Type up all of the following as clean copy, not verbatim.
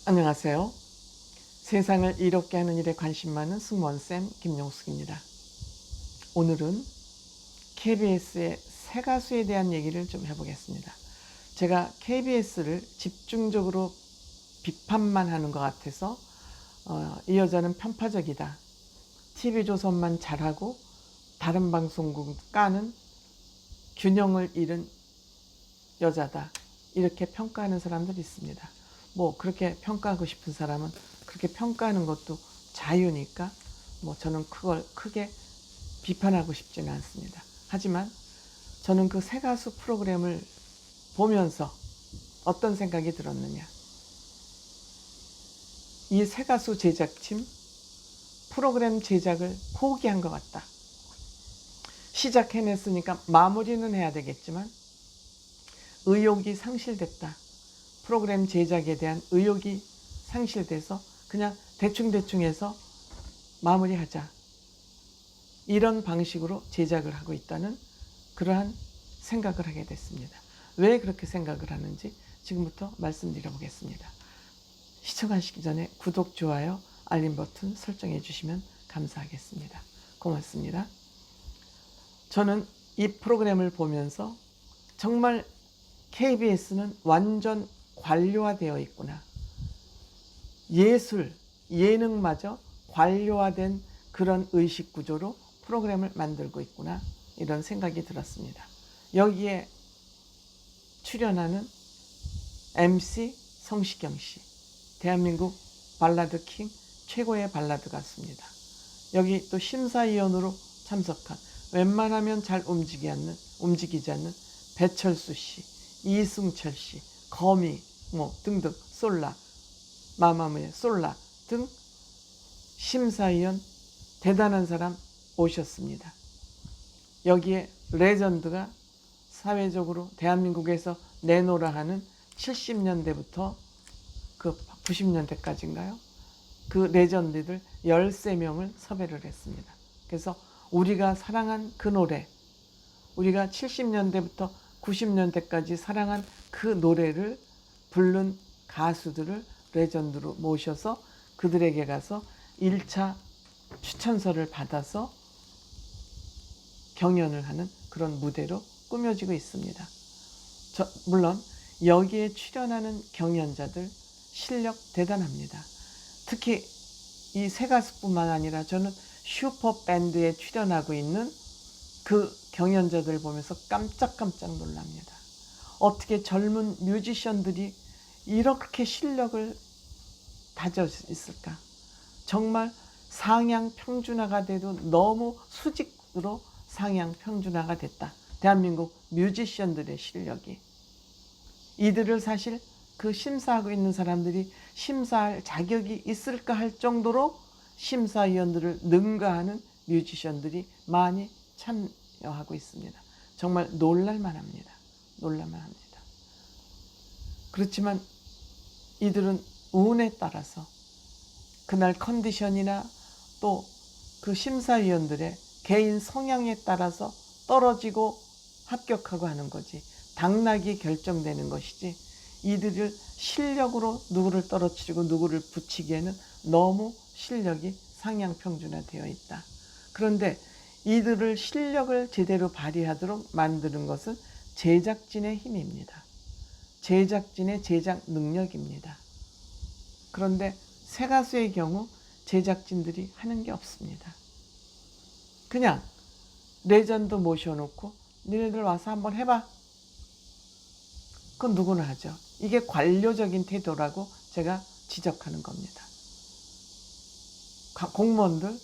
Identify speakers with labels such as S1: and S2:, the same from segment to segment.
S1: 안녕하세요. 세상을 이롭게 하는 일에 관심 많은 승무원쌤 김용숙입니다. 오늘은 KBS의 새 가수에 대한 얘기를 좀 해보겠습니다. 제가 KBS를 집중적으로 비판만 하는 것 같아서 이 여자는 편파적이다, TV조선만 잘하고 다른 방송국 까는 균형을 잃은 여자다, 이렇게 평가하는 사람들이 있습니다. 뭐 그렇게 평가하고 싶은 사람은 그렇게 평가하는 것도 자유니까 뭐 저는 그걸 크게 비판하고 싶지는 않습니다. 하지만 저는 그 새 가수 프로그램을 보면서 어떤 생각이 들었느냐, 이 새 가수 제작팀 프로그램 제작을 포기한 것 같다. 시작해냈으니까 마무리는 해야 되겠지만 의욕이 상실됐다. 프로그램 제작에 대한 의욕이 상실돼서 그냥 대충 해서 마무리하자, 이런 방식으로 제작을 하고 있다는 그러한 생각을 하게 됐습니다. 왜 그렇게 생각을 하는지 지금부터 말씀드려 보겠습니다. 시청하시기 전에 구독, 좋아요, 알림 버튼 설정해 주시면 감사하겠습니다. 고맙습니다. 저는 이 프로그램을 보면서 정말 KBS는 완전 관료화되어 있구나, 예술, 예능마저 관료화된 그런 의식 구조로 프로그램을 만들고 있구나, 이런 생각이 들었습니다. 여기에 출연하는 MC 성시경 씨, 대한민국 발라드 킹, 최고의 발라드 가수입니다. 여기 또 심사위원으로 참석한, 웬만하면 잘 움직이지 않는 배철수 씨, 이승철 씨, 거미 뭐 등등, 솔라, 마마무의 솔라 등 심사위원 대단한 사람 오셨습니다. 여기에 레전드가 사회적으로 대한민국에서 내노라 하는 70년대부터 그 90년대까지인가요? 그 레전드들 13명을 섭외를 했습니다. 그래서 우리가 사랑한 그 노래, 우리가 70년대부터 90년대까지 사랑한 그 노래를 부른 가수들을 레전드로 모셔서 그들에게 가서 1차 추천서를 받아서 경연을 하는 그런 무대로 꾸며지고 있습니다. 물론 여기에 출연하는 경연자들 실력 대단합니다. 특히 이 새 가수뿐만 아니라 저는 슈퍼밴드에 출연하고 있는 그 경연자들 보면서 깜짝깜짝 놀랍니다. 어떻게 젊은 뮤지션들이 이렇게 실력을 다져 있을까? 정말 상향 평준화가 돼도 너무 수직으로 상향 평준화가 됐다. 대한민국 뮤지션들의 실력이. 이들을 사실 그 심사하고 있는 사람들이 심사할 자격이 있을까 할 정도로 심사위원들을 능가하는 뮤지션들이 많이 참여하고 있습니다. 정말 놀랄만합니다. 놀랄만합니다. 그렇지만 이들은 운에 따라서 그날 컨디션이나 또 그 심사위원들의 개인 성향에 따라서 떨어지고 합격하고 하는 거지, 당락이 결정되는 것이지, 이들을 실력으로 누구를 떨어뜨리고 누구를 붙이기에는 너무 실력이 상향 평준화되어 있다. 그런데 이들을 실력을 제대로 발휘하도록 만드는 것은 제작진의 힘입니다. 제작진의 제작 능력입니다. 그런데 새 가수의 경우 제작진들이 하는 게 없습니다. 그냥 레전드 모셔놓고 니네들 와서 한번 해봐, 그건 누구나 하죠. 이게 관료적인 태도라고 제가 지적하는 겁니다. 공무원들,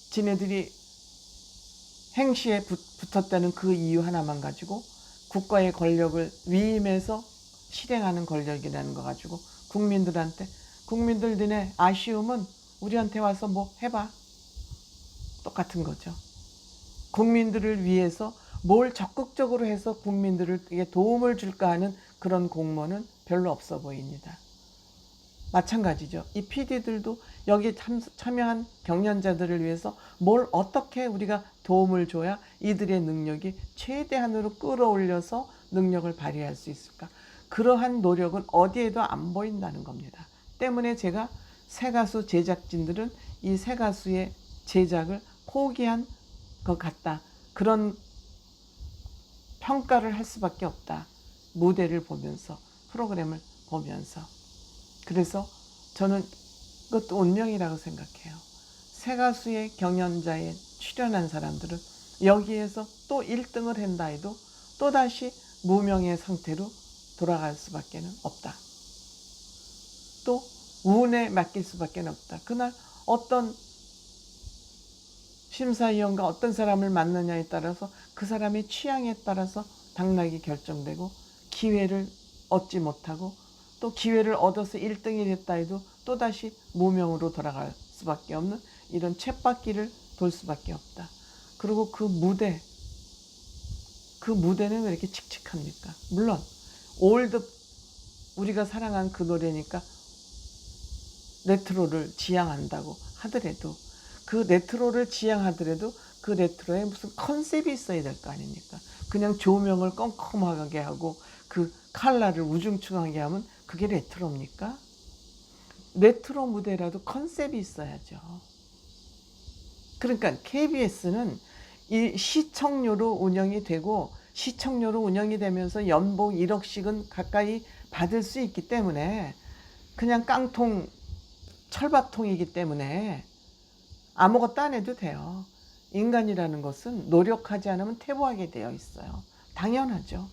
S1: 지네들이 행시에 붙었다는 그 이유 하나만 가지고 국가의 권력을 위임해서 실행하는 권력이라는 거 가지고 국민들한테, 국민들 니네 아쉬움은 우리한테 와서 뭐 해봐, 똑같은 거죠. 국민들을 위해서 뭘 적극적으로 해서 국민들에게 도움을 줄까 하는 그런 공무원은 별로 없어 보입니다. 마찬가지죠. 이 PD들도 여기 참여한 경연자들을 위해서 뭘 어떻게 우리가 도움을 줘야 이들의 능력이 최대한으로 끌어올려서 능력을 발휘할 수 있을까, 그러한 노력은 어디에도 안 보인다는 겁니다. 때문에 제가 새가수 제작진들은 이 새가수의 제작을 포기한 것 같다. 그런 평가를 할 수밖에 없다. 무대를 보면서, 프로그램을 보면서. 그래서 저는 그것도 운명이라고 생각해요. 새가수의 경연자에 출연한 사람들은 여기에서 또 1등을 한다 해도 또다시 무명의 상태로 돌아갈 수밖에 없다. 또 운에 맡길 수밖에 없다. 그날 어떤 심사위원과 어떤 사람을 만나냐에 따라서 그 사람의 취향에 따라서 당락이 결정되고 기회를 얻지 못하고 또 기회를 얻어서 1등이 됐다 해도 또다시 무명으로 돌아갈 수밖에 없는 이런 쳇바퀴를 돌 수밖에 없다. 그리고 그 무대는 왜 이렇게 칙칙합니까? 물론 우리가 사랑한 그 노래니까 레트로를 지향한다고 하더라도 그 레트로를 지향하더라도 그 레트로에 무슨 컨셉이 있어야 될 거 아닙니까? 그냥 조명을 껌껌하게 하고 그 컬러를 우중충하게 하면 그게 레트로입니까? 레트로 무대라도 컨셉이 있어야죠. 그러니까 KBS는 이 시청료로 운영이 되고 시청료로 운영이 되면서 연봉 1억씩은 가까이 받을 수 있기 때문에 그냥 깡통 철밥통이기 때문에 아무것도 안 해도 돼요. 인간이라는 것은 노력하지 않으면 퇴보하게 되어 있어요. 당연하죠.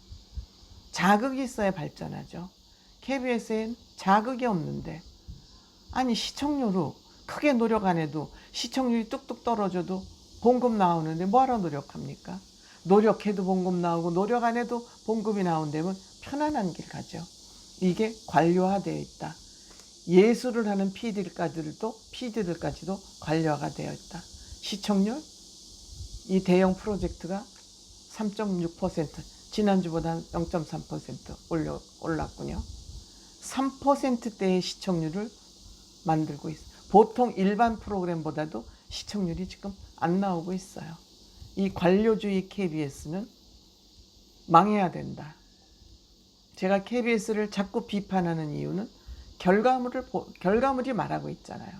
S1: 자극이 있어야 발전하죠. KBS엔 자극이 없는데 아니 시청료로 크게 노력 안 해도 시청률이 뚝뚝 떨어져도 봉급 나오는데 뭐하러 노력합니까? 노력해도 봉급 나오고 노력 안 해도 봉급이 나온다면 편안한 길 가죠. 이게 관료화되어 있다. 예술을 하는 PD들까지도 관료화가 되어 있다. 시청률 이 대형 프로젝트가 3.6% 지난주보다 0.3% 올랐군요. 3%대의 시청률을 만들고 있어요. 보통 일반 프로그램보다도 시청률이 지금 안 나오고 있어요. 이 관료주의 KBS는 망해야 된다. 제가 KBS를 자꾸 비판하는 이유는 결과물이 말하고 있잖아요.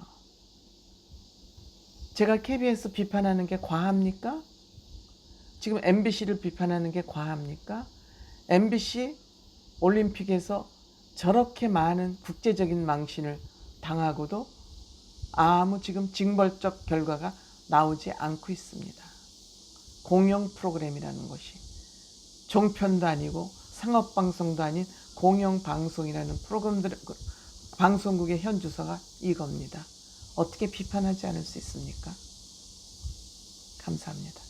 S1: 제가 KBS 비판하는 게 과합니까? 지금 MBC를 비판하는 게 과합니까? MBC 올림픽에서 저렇게 많은 국제적인 망신을 당하고도 아무 지금 징벌적 결과가 나오지 않고 있습니다. 공영 프로그램이라는 것이 종편도 아니고 상업방송도 아닌 공영방송이라는 방송국의 현주소가 이겁니다. 어떻게 비판하지 않을 수 있습니까? 감사합니다.